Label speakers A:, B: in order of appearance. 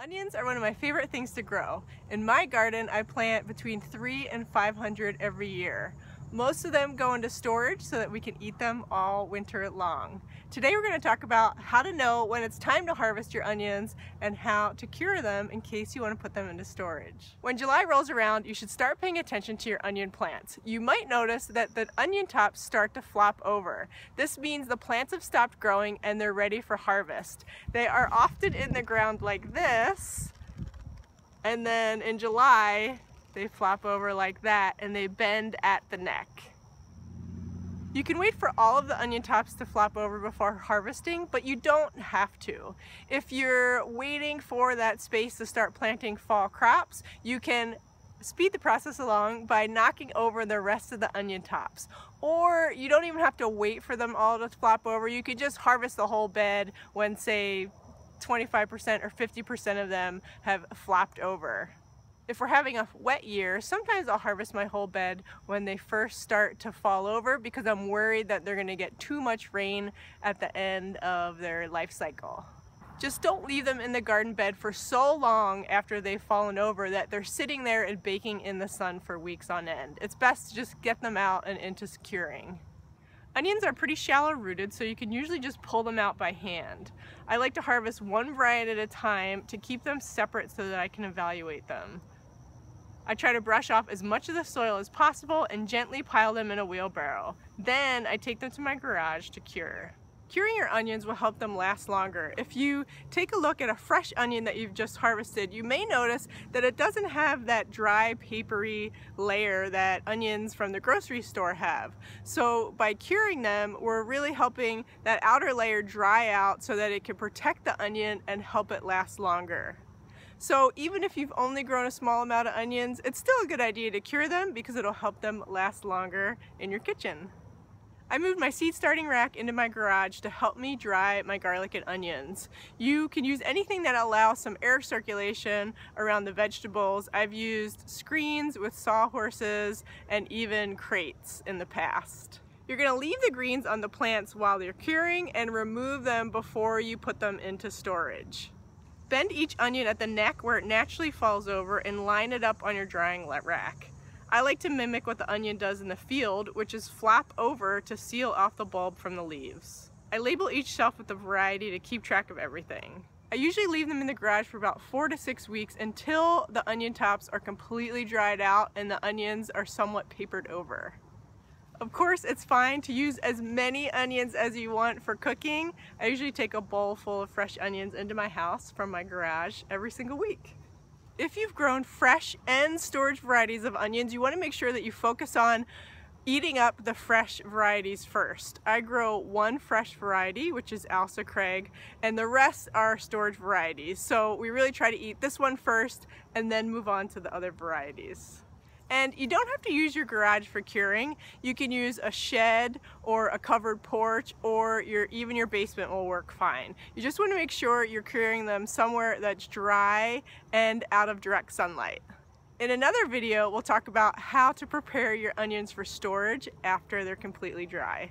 A: Onions are one of my favorite things to grow. In my garden, I plant between 300 and 500 every year. Most of them go into storage so that we can eat them all winter long. Today we're going to talk about how to know when it's time to harvest your onions and how to cure them in case you want to put them into storage. When July rolls around, you should start paying attention to your onion plants. You might notice that the onion tops start to flop over. This means the plants have stopped growing and they're ready for harvest. They are often in the ground like this, and then in July they flop over like that and they bend at the neck. You can wait for all of the onion tops to flop over before harvesting, but you don't have to. If you're waiting for that space to start planting fall crops, you can speed the process along by knocking over the rest of the onion tops. Or you don't even have to wait for them all to flop over. You could just harvest the whole bed when, say, 25% or 50% of them have flopped over. If we're having a wet year, sometimes I'll harvest my whole bed when they first start to fall over because I'm worried that they're going to get too much rain at the end of their life cycle. Just don't leave them in the garden bed for so long after they've fallen over that they're sitting there and baking in the sun for weeks on end. It's best to just get them out and into curing. Onions are pretty shallow rooted, so you can usually just pull them out by hand. I like to harvest one variety at a time to keep them separate so that I can evaluate them. I try to brush off as much of the soil as possible and gently pile them in a wheelbarrow. Then I take them to my garage to cure. Curing your onions will help them last longer. If you take a look at a fresh onion that you've just harvested, you may notice that it doesn't have that dry, papery layer that onions from the grocery store have. So by curing them, we're really helping that outer layer dry out so that it can protect the onion and help it last longer. So even if you've only grown a small amount of onions, it's still a good idea to cure them because it'll help them last longer in your kitchen. I moved my seed starting rack into my garage to help me dry my garlic and onions. You can use anything that allows some air circulation around the vegetables. I've used screens with sawhorses and even crates in the past. You're going to leave the greens on the plants while they're curing and remove them before you put them into storage. Bend each onion at the neck where it naturally falls over and line it up on your drying rack. I like to mimic what the onion does in the field, which is flap over to seal off the bulb from the leaves. I label each shelf with the variety to keep track of everything. I usually leave them in the garage for about 4 to 6 weeks until the onion tops are completely dried out and the onions are somewhat papered over. Of course, it's fine to use as many onions as you want for cooking. I usually take a bowl full of fresh onions into my house from my garage every single week. If you've grown fresh and storage varieties of onions, you want to make sure that you focus on eating up the fresh varieties first. I grow one fresh variety, which is Ailsa Craig, and the rest are storage varieties. So we really try to eat this one first and then move on to the other varieties. And you don't have to use your garage for curing. You can use a shed or a covered porch, or even your basement will work fine. You just want to make sure you're curing them somewhere that's dry and out of direct sunlight. In another video, we'll talk about how to prepare your onions for storage after they're completely dry.